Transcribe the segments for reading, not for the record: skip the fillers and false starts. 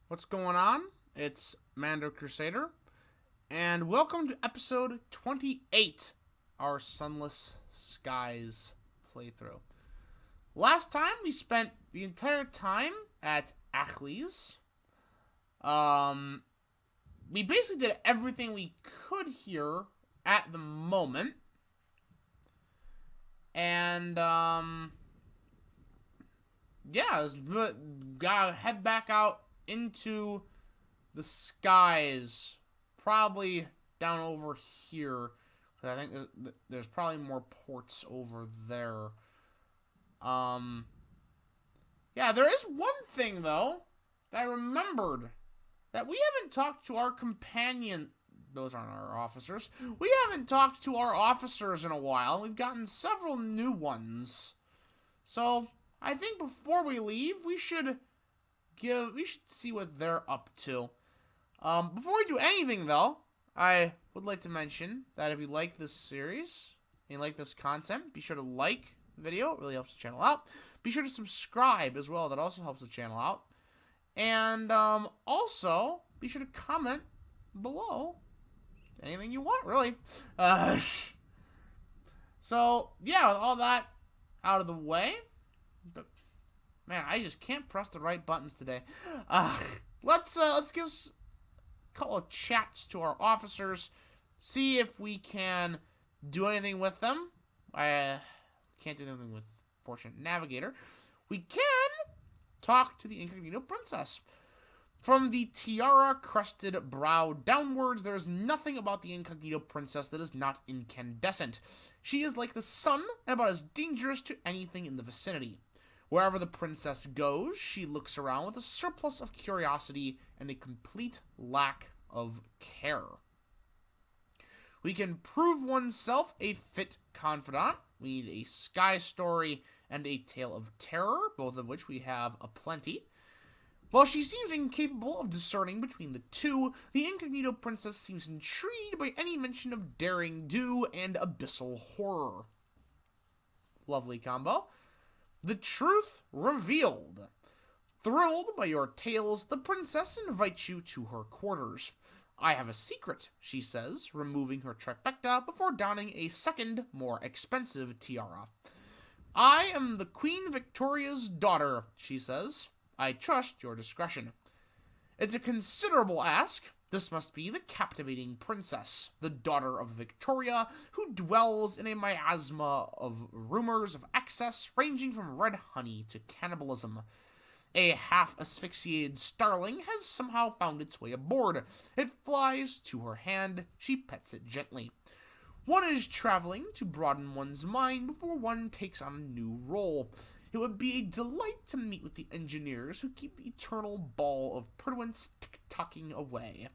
What's going on? It's Mando Crusader, and welcome to episode 28, our Sunless Skies playthrough. Last time, we spent the entire time at Achley's. We basically did everything we could here at the moment. And, yeah, gotta head back out into the skies, probably down over here. I think there's probably more ports over there. Yeah, there is one thing though that I remembered, that we haven't talked to our companion. Those aren't our officers. We haven't talked to our officers in a while. We've gotten several new ones, so I think before we leave, we should see what they're up to. Before we do anything, though, I would like to mention that if you like this series and you like this content, be sure to like the video. It really helps the channel out. Be sure to subscribe as well. That also helps the channel out. And also, be sure to comment below anything you want, really. So, yeah, with all that out of the way, man, I just can't press the right buttons today. Let's give a couple of chats to our officers, see if we can do anything with them. I can't do anything with Fortunate Navigator. We can talk to the Incognito Princess. From the tiara-crested brow downwards, there is nothing about the Incognito Princess that is not incandescent. She is like the sun and about as dangerous to anything in the vicinity. Wherever the princess goes, she looks around with a surplus of curiosity and a complete lack of care. We can prove oneself a fit confidant. We need a sky story and a tale of terror, both of which we have aplenty. While she seems incapable of discerning between the two, the Incognito Princess seems intrigued by any mention of daring do and abyssal horror. Lovely combo. The truth revealed. Thrilled by your tales, the princess invites you to her quarters. I have a secret, she says, removing her trifecta before donning a second, more expensive tiara. I am the Queen Victoria's daughter, she says. I trust your discretion. It's a considerable ask. This must be the captivating princess, the daughter of Victoria, who dwells in a miasma of rumors of excess ranging from red honey to cannibalism. A half-asphyxiated starling has somehow found its way aboard. It flies to her hand. She pets it gently. One is traveling to broaden one's mind before one takes on a new role. It would be a delight to meet with the engineers who keep the eternal ball of Perdwin's tick-tocking away.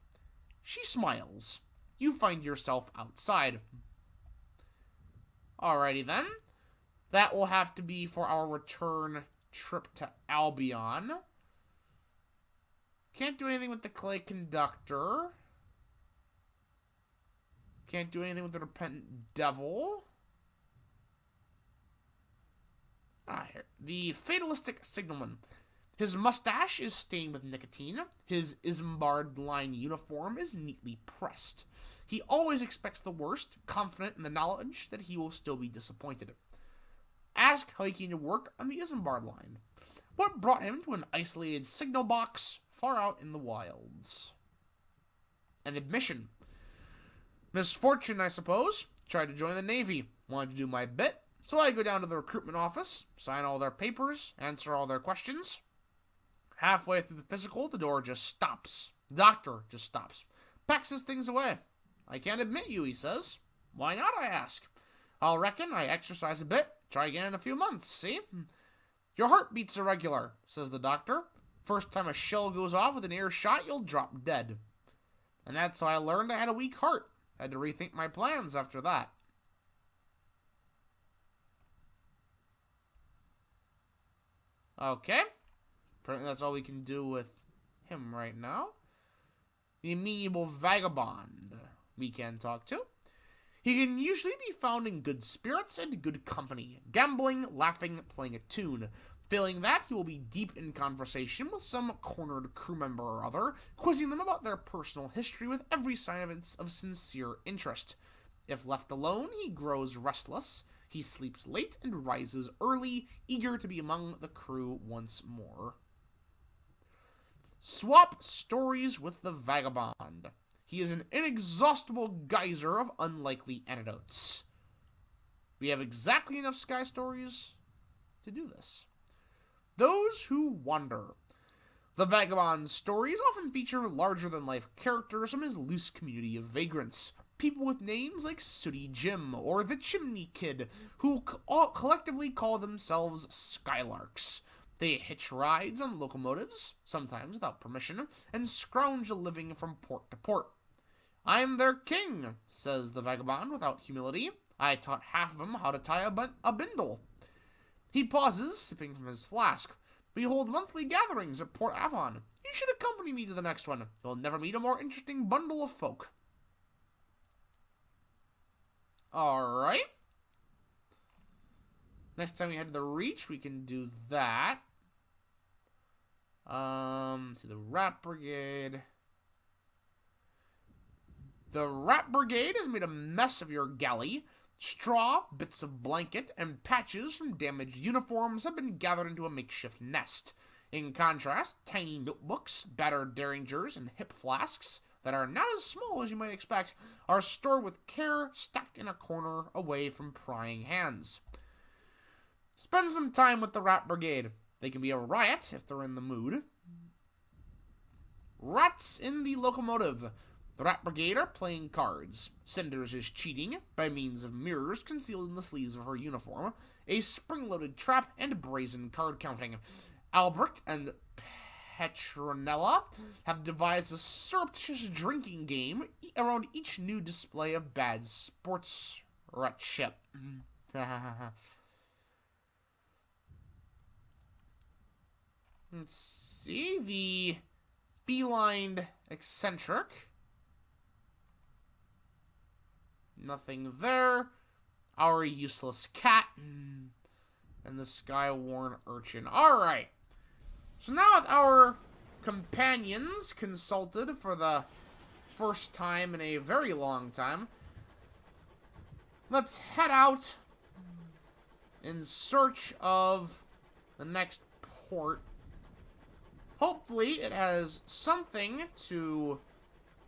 She smiles. You find yourself outside. Alrighty then. That will have to be for our return trip to Albion. Can't do anything with the clay conductor. Can't do anything with the repentant devil. Here. The fatalistic signalman. His mustache is stained with nicotine. His Isambard-lined uniform is neatly pressed. He always expects the worst, confident in the knowledge that he will still be disappointed. Ask how he came to work on the Isambard line. What brought him to an isolated signal box far out in the wilds? An admission. Misfortune, I suppose. Tried to join the Navy. Wanted to do my bit. So I go down to the recruitment office, sign all their papers, answer all their questions. Halfway through the physical, the door just stops. The doctor just stops. Packs his things away. I can't admit you, he says. Why not, I ask. I'll reckon I exercise a bit. Try again in a few months, see? Your heart beats irregular, says the doctor. First time a shell goes off with an earshot, you'll drop dead. And that's how I learned I had a weak heart. I had to rethink my plans after that. Okay. Apparently that's all we can do with him right now. The amiable Vagabond we can talk to. He can usually be found in good spirits and good company, gambling, laughing, playing a tune. Failing that, he will be deep in conversation with some cornered crew member or other, quizzing them about their personal history with every sign of sincere interest. If left alone, he grows restless. He sleeps late and rises early, eager to be among the crew once more. Swap stories with the Vagabond. He is an inexhaustible geyser of unlikely anecdotes. We have exactly enough Sky stories to do this. Those who wander. The Vagabond's stories often feature larger-than-life characters from his loose community of vagrants. People with names like Sooty Jim or the Chimney Kid, who collectively call themselves Skylarks. They hitch rides on locomotives, sometimes without permission, and scrounge a living from port to port. "I'm their king," says the Vagabond without humility. "I taught half of them how to tie a bindle." He pauses, sipping from his flask. "We hold monthly gatherings at Port Avon. You should accompany me to the next one. You'll never meet a more interesting bundle of folk." Alright. Next time we head to the Reach, we can do that. Let's see, the Rat Brigade. The Rat Brigade has made a mess of your galley. Straw, bits of blanket, and patches from damaged uniforms have been gathered into a makeshift nest. In contrast, tiny notebooks, battered derringers, and hip flasks that are not as small as you might expect are stored with care, stacked in a corner away from prying hands. Spend some time with the Rat Brigade. They can be a riot if they're in the mood. Rats in the locomotive. The Rat Brigade are playing cards. Cinders is cheating by means of mirrors concealed in the sleeves of her uniform, a spring-loaded trap, and brazen card counting. Albrecht and Petronella have devised a surreptitious drinking game around each new display of bad sportsmanship. Let's see, the feline eccentric. Nothing there. Our useless cat. And the skyworn urchin. Alright. So now with our companions consulted for the first time in a very long time, let's head out in search of the next port. Hopefully it has something to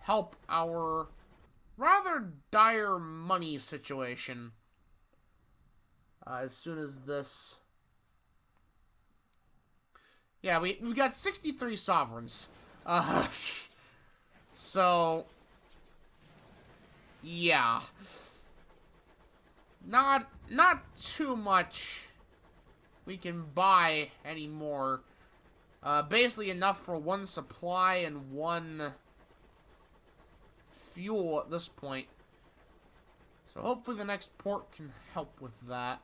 help our rather dire money situation. As soon as this... Yeah, we've got 63 sovereigns. So... Yeah. Not too much we can buy anymore. Basically enough for one supply and one fuel at this point. So hopefully the next port can help with that.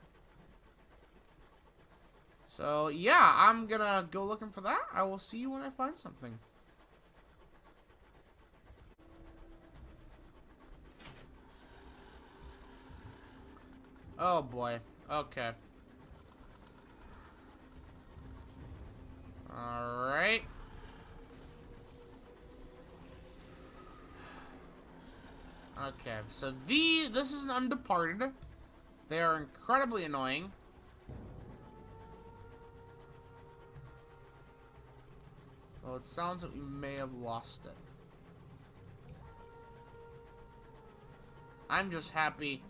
So yeah, I'm gonna go looking for that. I will see you when I find something. Oh boy. Okay. Alright. Okay, so this is an Undeparted. They are incredibly annoying. Well, it sounds like we may have lost it. I'm just happy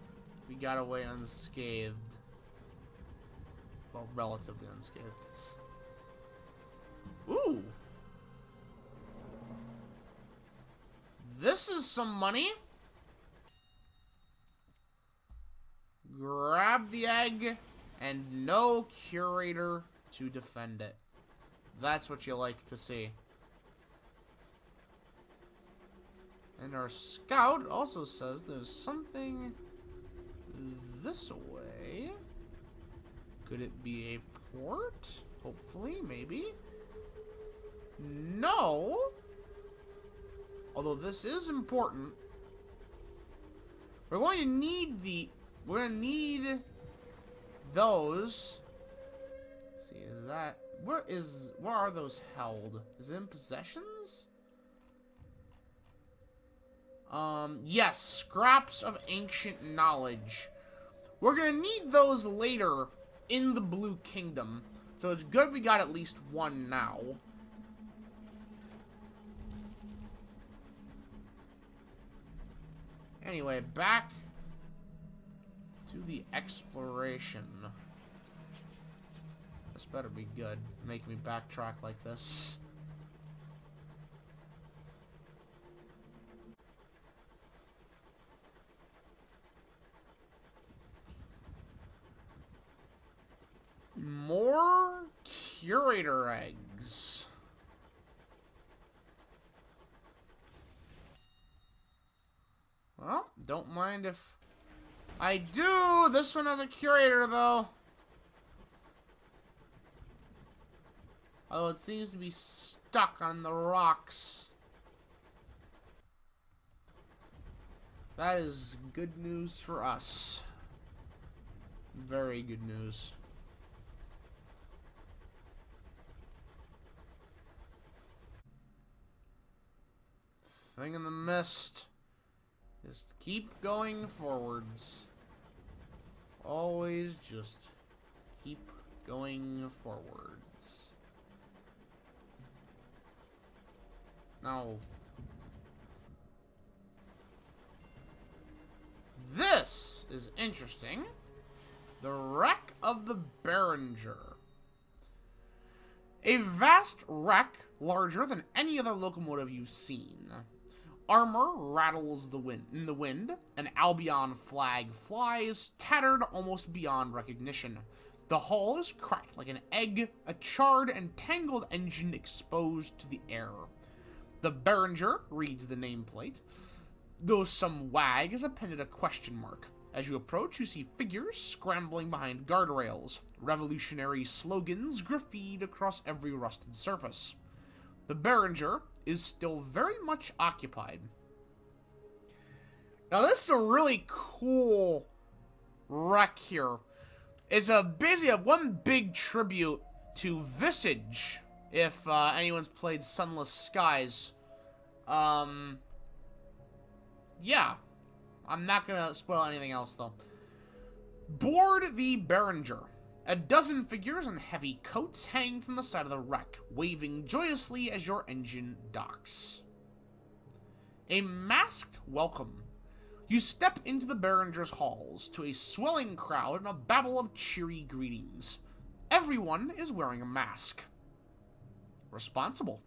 we got away unscathed. Well, relatively unscathed. Ooh! This is some money. Grab the egg, and no curator to defend it. That's what you like to see. And our scout also says there's something this way. Could it be a port? Hopefully, maybe. No. Although this is important. We're going to need those. Let's see, is that... Where are those held? Is it in possessions? Yes, scraps of ancient knowledge. We're gonna need those later in the Blue Kingdom. So it's good we got at least one now. Anyway, back to the exploration. This better be good. Make me backtrack like this. More curator eggs. Well, don't mind if I do. This one has a curator, though. Although it seems to be stuck on the rocks. That is good news for us. Very good news. Thing in the mist. Just keep going forwards. Always just keep going forwards. No. This is interesting. The wreck of the Behringer. A vast wreck larger than any other locomotive you've seen. Armor rattles in the wind, an Albion flag flies, tattered almost beyond recognition. The hull is cracked like an egg, a charred and tangled engine exposed to the air. The Behringer reads the nameplate, though some wag has appended a question mark. As you approach, you see figures scrambling behind guardrails, revolutionary slogans graffitied across every rusted surface. The Behringer is still very much occupied. Now this is a really cool wreck here. It's basically one big tribute to VISAGE, if anyone's played Sunless Skies. Yeah. I'm not gonna spoil anything else, though. Board the Behringer. A dozen figures in heavy coats hang from the side of the wreck, waving joyously as your engine docks. A masked welcome. You step into the Behringer's halls, to a swelling crowd and a babble of cheery greetings. Everyone is wearing a mask. Responsible.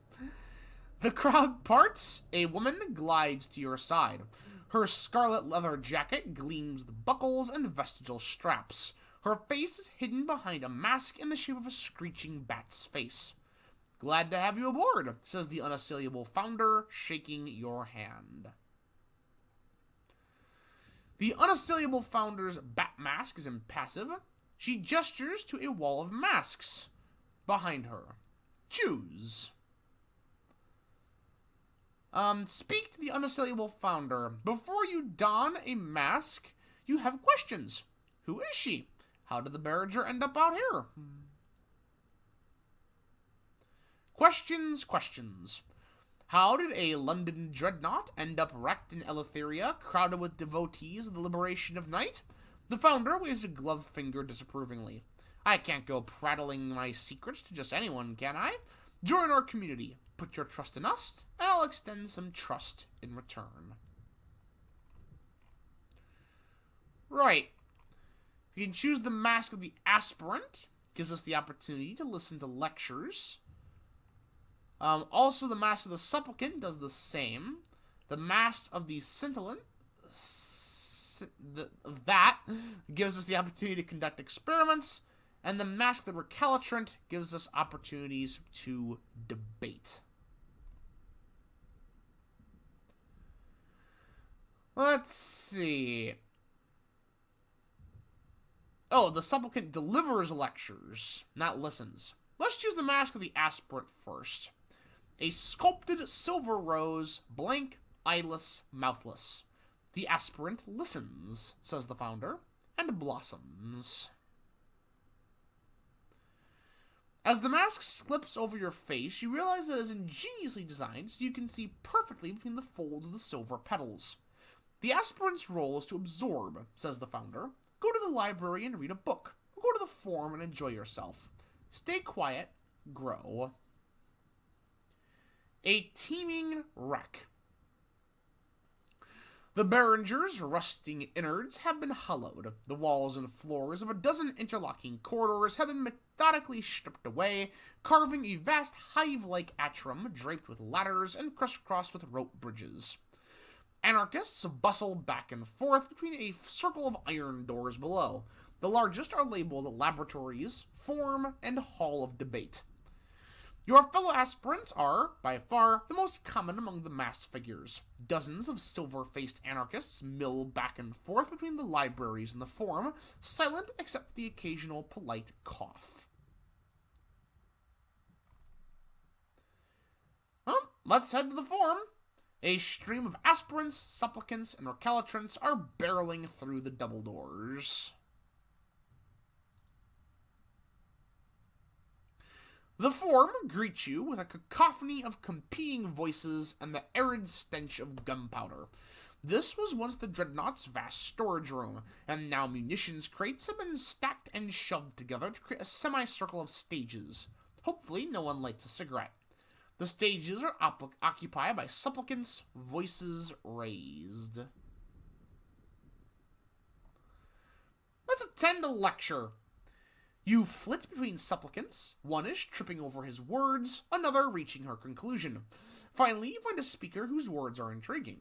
The crowd parts. A woman glides to your side. Her scarlet leather jacket gleams with buckles and vestigial straps. Her face is hidden behind a mask in the shape of a screeching bat's face. Glad to have you aboard, says the unassailable founder, shaking your hand. The unassailable founder's bat mask is impassive. She gestures to a wall of masks behind her. Choose. Speak to the unassailable founder. Before you don a mask, you have questions. Who is she? How did the Behringer end up out here? Questions. How did a London dreadnought end up wrecked in Eleutheria, crowded with devotees of the liberation of night? The founder waves a gloved finger disapprovingly. I can't go prattling my secrets to just anyone, can I? Join our community. Put your trust in us, and I'll extend some trust in return. Right. You can choose the Mask of the Aspirant. Gives us the opportunity to listen to lectures. Also, the Mask of the Supplicant does the same. The Mask of the Scintillant that gives us the opportunity to conduct experiments. And the Mask of the Recalcitrant gives us opportunities to debate. Let's see. Oh, the Supplicant delivers lectures, not listens. Let's choose the Mask of the Aspirant first. A sculpted silver rose, blank, eyeless, mouthless. The aspirant listens, says the founder, and blossoms. As the mask slips over your face, you realize that it is ingeniously designed so you can see perfectly between the folds of the silver petals. The aspirant's role is to absorb, says the founder. Go to the library and read a book. Go to the forum and enjoy yourself. Stay quiet. Grow. A teeming wreck. The Behringer's rusting innards have been hollowed. The walls and floors of a dozen interlocking corridors have been methodically stripped away, carving a vast hive-like atrium draped with ladders and crisscrossed with rope bridges. Anarchists bustle back and forth between a circle of iron doors below. The largest are labeled Laboratories, Forum, and Hall of Debate. Your fellow aspirants are, by far, the most common among the masked figures. Dozens of silver-faced anarchists mill back and forth between the libraries and the forum, silent except for the occasional polite cough. Well, let's head to the forum. A stream of aspirants, supplicants, and recalcitrants are barreling through the double doors. The forum greets you with a cacophony of competing voices and the arid stench of gunpowder. This was once the Dreadnought's vast storage room, and now munitions crates have been stacked and shoved together to create a semicircle of stages. Hopefully no one lights a cigarette. The stages are occupied by supplicants, voices raised. Let's attend a lecture. You flit between supplicants, one is tripping over his words, another reaching her conclusion. Finally, you find a speaker whose words are intriguing.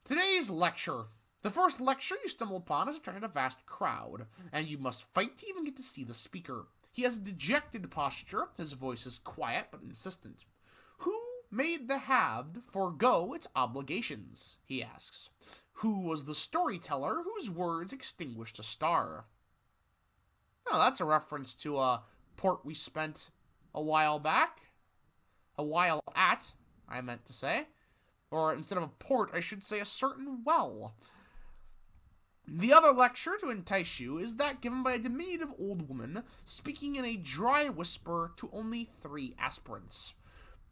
Today's lecture. The first lecture you stumble upon has attracted a vast crowd, and you must fight to even get to see the speaker. He has a dejected posture, his voice is quiet but insistent. Who made the halved forego its obligations? He asks. Who was the storyteller whose words extinguished a star? Oh, that's a reference to a port we spent a while back. A while at, I meant to say. Or instead of a port, I should say a certain well. The other lecture to entice you is that given by a diminutive old woman speaking in a dry whisper to only 3 aspirants.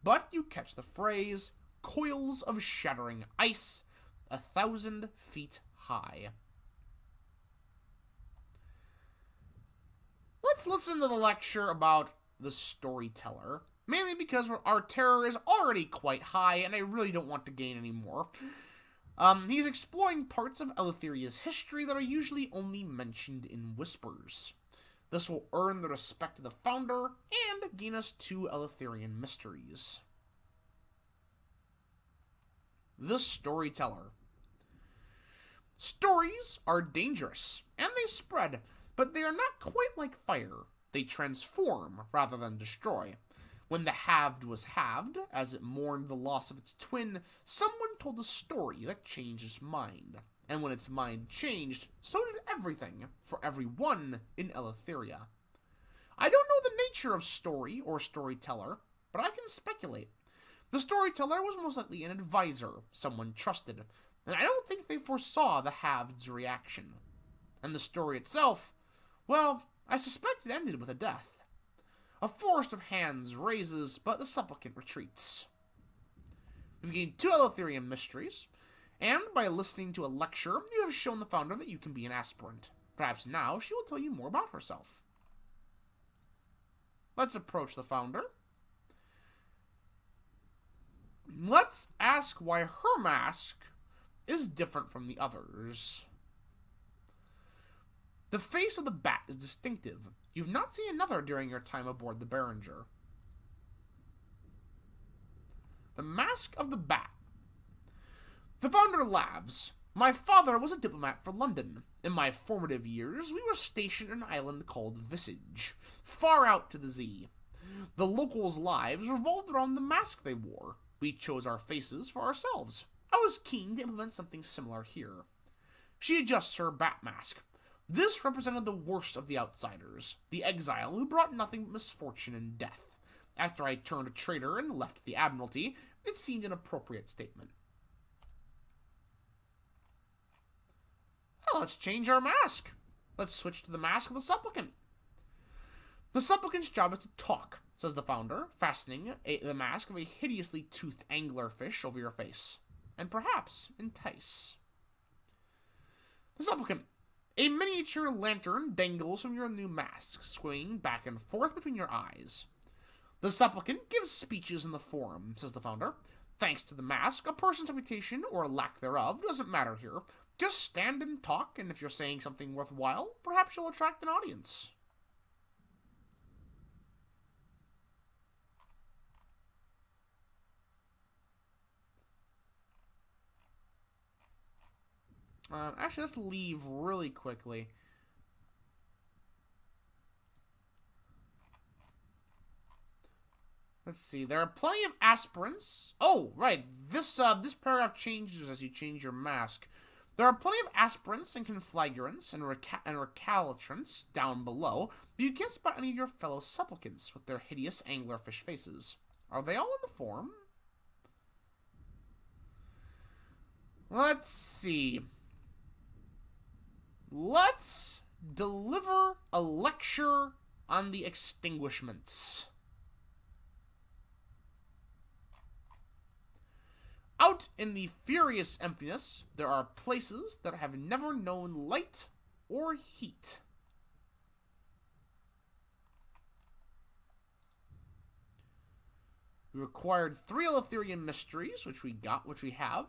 But you catch the phrase, coils of shattering ice, 1,000 feet high. Let's listen to the lecture about the storyteller, mainly because our terror is already quite high and I really don't want to gain any more. He's exploring parts of Eleutheria's history that are usually only mentioned in whispers. This will earn the respect of the founder and gain us 2 Eleutherian mysteries. The storyteller. Stories are dangerous, and they spread, but they are not quite like fire. They transform rather than destroy. When the halved was halved, as it mourned the loss of its twin, someone told a story that changed its mind. And when its mind changed, so did everything, for everyone in Eleutheria. I don't know the nature of story or storyteller, but I can speculate. The storyteller was most likely an advisor, someone trusted, and I don't think they foresaw the halved's reaction. And the story itself, well, I suspect it ended with a death. A forest of hands raises, but the supplicant retreats. We've gained 2 Eleutherian mysteries, and by listening to a lecture, you have shown the founder that you can be an aspirant. Perhaps now she will tell you more about herself. Let's approach the founder. Let's ask why her mask is different from the others. The face of the bat is distinctive. You've not seen another during your time aboard the Behringer. The mask of the bat. The founder laughs. My father was a diplomat for London. In my formative years, we were stationed on an island called VISAGE, far out to the sea. The locals' lives revolved around the mask they wore. We chose our faces for ourselves. I was keen to implement something similar here. She adjusts her bat mask. This represented the worst of the outsiders, the exile who brought nothing but misfortune and death. After I turned a traitor and left the Admiralty, it seemed an appropriate statement. Well, let's change our mask. Let's switch to the mask of the supplicant. The supplicant's job is to talk, says the founder, fastening the mask of a hideously toothed anglerfish over your face, and perhaps entice. The supplicant. A miniature lantern dangles from your new mask, swinging back and forth between your eyes. The supplicant gives speeches in the forum, says the founder. Thanks to the mask, a person's reputation, or lack thereof, doesn't matter here. Just stand and talk, and if you're saying something worthwhile, perhaps you'll attract an audience. Actually, let's leave really quickly. Let's see. There are plenty of aspirants. Oh, right. This paragraph changes as you change your mask. There are plenty of aspirants and conflagrants and recalcitrants down below, but you can't spot any of your fellow supplicants with their hideous anglerfish faces. Are they all in the form? Let's see. Let's deliver a lecture on the extinguishments. Out in the furious emptiness, there are places that have never known light or heat. We required 3 Eleutherian mysteries, which we have.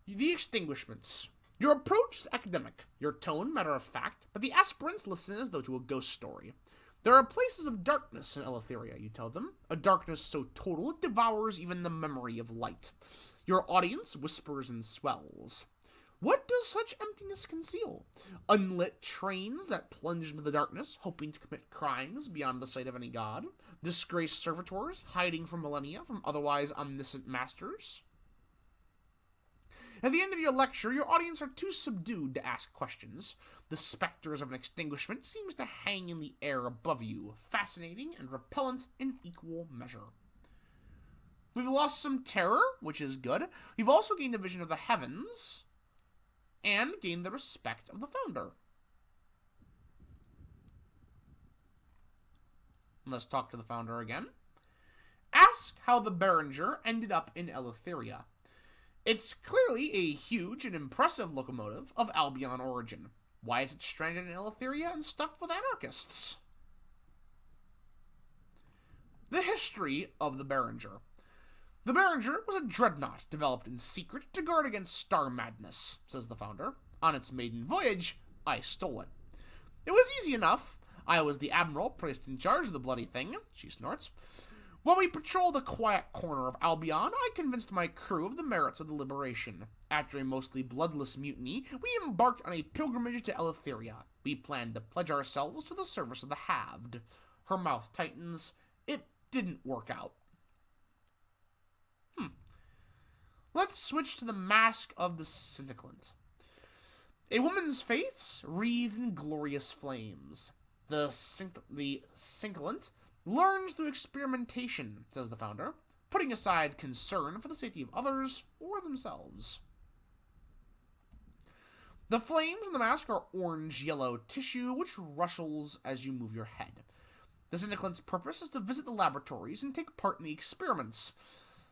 The extinguishments. Your approach is academic, your tone matter-of-fact, but the aspirants listen as though to a ghost story. There are places of darkness in Eleutheria, you tell them, a darkness so total it devours even the memory of light. Your audience whispers and swells. What does such emptiness conceal? Unlit trains that plunge into the darkness, hoping to commit crimes beyond the sight of any god? Disgraced servitors, hiding for millennia from otherwise omniscient masters? At the end of your lecture, your audience are too subdued to ask questions. The specters of an extinguishment seems to hang in the air above you, fascinating and repellent in equal measure. We've lost some terror, which is good. We've also gained a vision of the heavens, and gained the respect of the founder. Let's talk to the founder again. Ask how the Behringer ended up in Eleutheria. It's clearly a huge and impressive locomotive of Albion origin. Why is it stranded in Eleutheria and stuffed with anarchists? The history of the Behringer. The Behringer was a dreadnought developed in secret to guard against star madness, says the founder. On its maiden voyage, I stole it. It was easy enough. I was the admiral placed in charge of the bloody thing, she snorts. When we patrolled a quiet corner of Albion, I convinced my crew of the merits of the liberation. After a mostly bloodless mutiny, we embarked on a pilgrimage to Eleutheria. We planned to pledge ourselves to the service of the halved. Her mouth tightens. It didn't work out. Let's switch to the mask of the Syndicant. A woman's face wreathed in glorious flames. The Syndicant learns through experimentation, says the founder, putting aside concern for the safety of others or themselves. The flames in the mask are orange-yellow tissue which rustles as you move your head. The Syndicant's purpose is to visit the laboratories and take part in the experiments,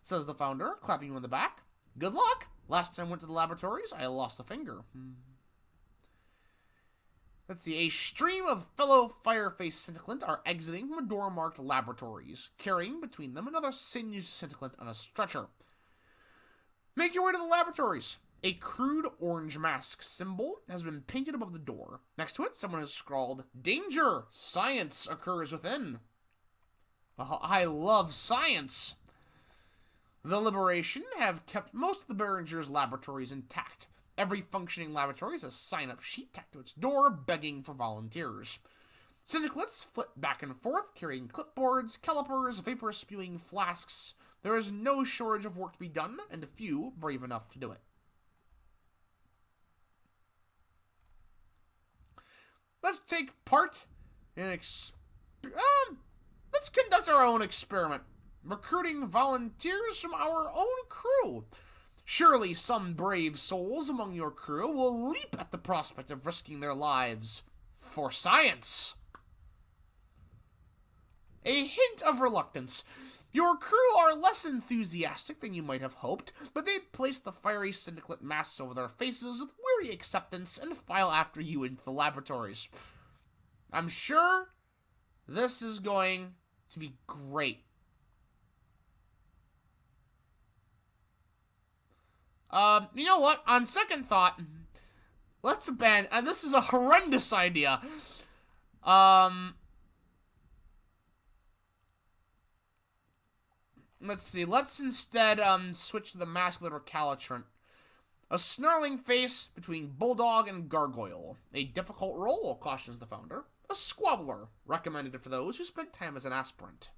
says the founder, clapping you on the back. Good luck! Last time I went to the laboratories, I lost a finger. Let's see, a stream of fellow Fireface Syndicant are exiting from a door marked laboratories, carrying between them another singed Syndicant on a stretcher. Make your way to the laboratories. A crude orange mask symbol has been painted above the door. Next to it, someone has scrawled, "Danger! Science occurs within." I love science! The Liberation have kept most of the Behringer's laboratories intact. Every functioning laboratory has a sign-up sheet tacked to its door, begging for volunteers. Syndicates flit back and forth, carrying clipboards, calipers, vapor-spewing flasks. There is no shortage of work to be done, and a few brave enough to do it. Let's take part in let's conduct our own experiment. Recruiting volunteers from our own crew. Surely some brave souls among your crew will leap at the prospect of risking their lives for science. A hint of reluctance. Your crew are less enthusiastic than you might have hoped, but they place the fiery syndicate masks over their faces with weary acceptance and file after you into the laboratories. I'm sure this is going to be great. You know what? On second thought, let's abandon. And this is a horrendous idea. Let's see. Let's instead switch to the mask of the recalcitrant. A snarling face between bulldog and gargoyle. A difficult role, cautions the founder. A squabbler, recommended for those who spent time as an aspirant.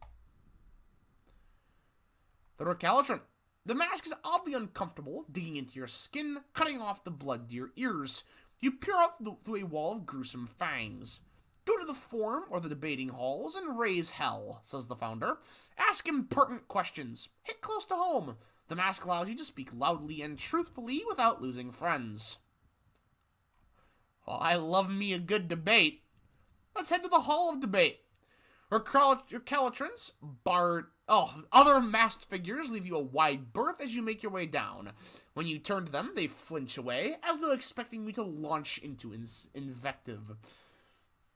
The recalcitrant. The mask is oddly uncomfortable, digging into your skin, cutting off the blood to your ears. You peer out through a wall of gruesome fangs. Go to the forum or the debating halls and raise hell, says the founder. Ask impertinent questions. Hit close to home. The mask allows you to speak loudly and truthfully without losing friends. Well, I love me a good debate. Let's head to the Hall of Debate. Recalcitrants, other masked figures leave you a wide berth as you make your way down. When you turn to them, they flinch away, as though expecting you to launch into invective.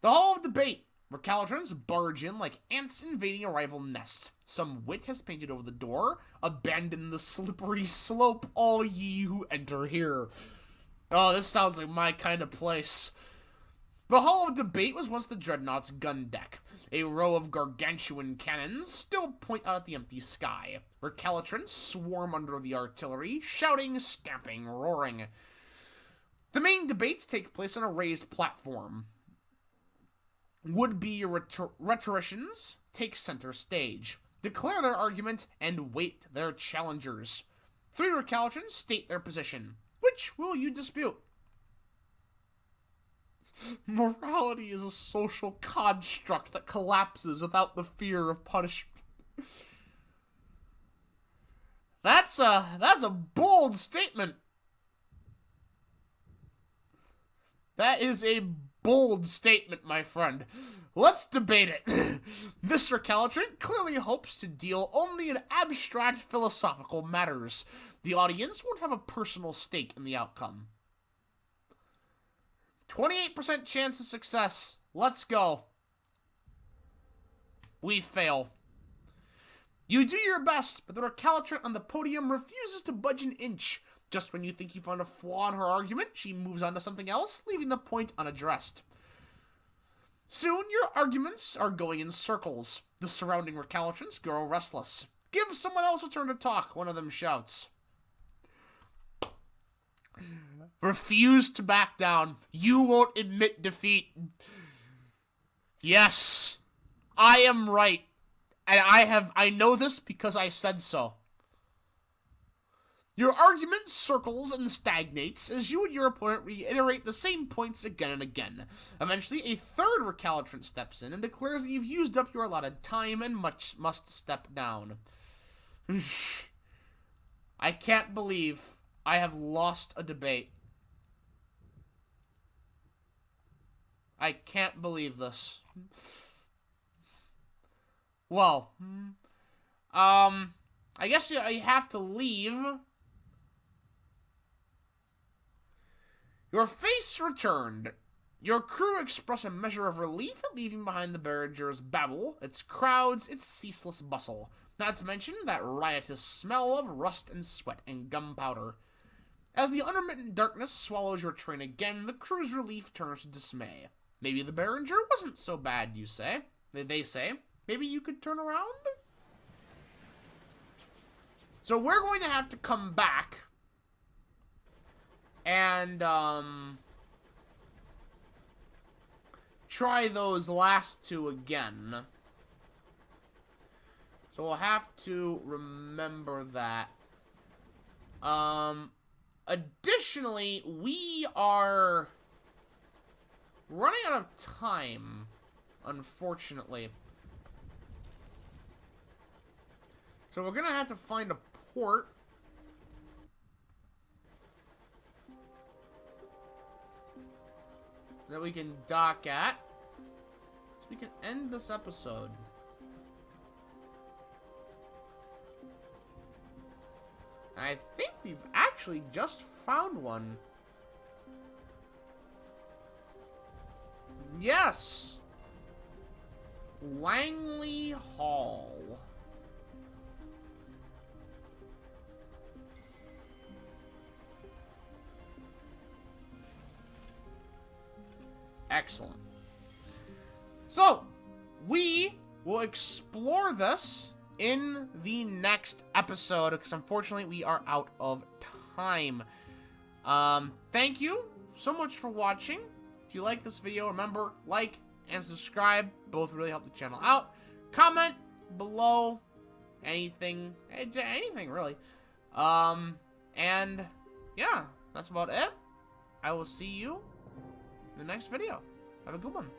The Hall of Debate. Recalcitrants barge in like ants invading a rival nest. Some wit has painted over the door, abandon the slippery slope, all ye who enter here. Oh, this sounds like my kind of place. The Hall of Debate was once the Dreadnought's gun deck. A row of gargantuan cannons still point out at the empty sky. Recalcitrants swarm under the artillery, shouting, stamping, roaring. The main debates take place on a raised platform. Would-be rhetoricians take center stage, declare their argument, and weight their challengers. 3 recalcitrants state their position. Which will you dispute? Morality is a social construct that collapses without the fear of punishment. That's a bold statement. That is a bold statement, my friend. Let's debate it. This recalcitrant clearly hopes to deal only in abstract philosophical matters. The audience won't have a personal stake in the outcome. 28% chance of success. Let's go. We fail. You do your best, but the recalcitrant on the podium refuses to budge an inch. Just when you think you found a flaw in her argument, she moves on to something else, leaving the point unaddressed. Soon, your arguments are going in circles. The surrounding recalcitrants grow restless. Give someone else a turn to talk, one of them shouts. Refuse to back down. You won't admit defeat. Yes, I am right. And I know this because I said so. Your argument circles and stagnates as you and your opponent reiterate the same points again and again. Eventually, a third recalcitrant steps in and declares that you've used up your allotted time and must step down. I can't believe I have lost a debate. I can't believe this. Well, I guess I have to leave. Your face returned. Your crew express a measure of relief at leaving behind the Behringer's babble, its crowds, its ceaseless bustle. Not to mention that riotous smell of rust and sweat and gunpowder. As the intermittent darkness swallows your train again, the crew's relief turns to dismay. Maybe the Behringer wasn't so bad, you say. They say. Maybe you could turn around? So we're going to have to come back and try those last 2 again. So we'll have to remember that. Additionally, we are running out of time, unfortunately. So we're gonna have to find a port. that we can dock at. So we can end this episode. I think we've actually just found one. Yes! Langley Hall. Excellent. So, we will explore this in the next episode, because unfortunately we are out of time. Thank you so much for watching. If you like this video, remember, like and subscribe. Both really help the channel out. Comment below anything really. And yeah, that's about it. I will see you in the next video. Have a good one.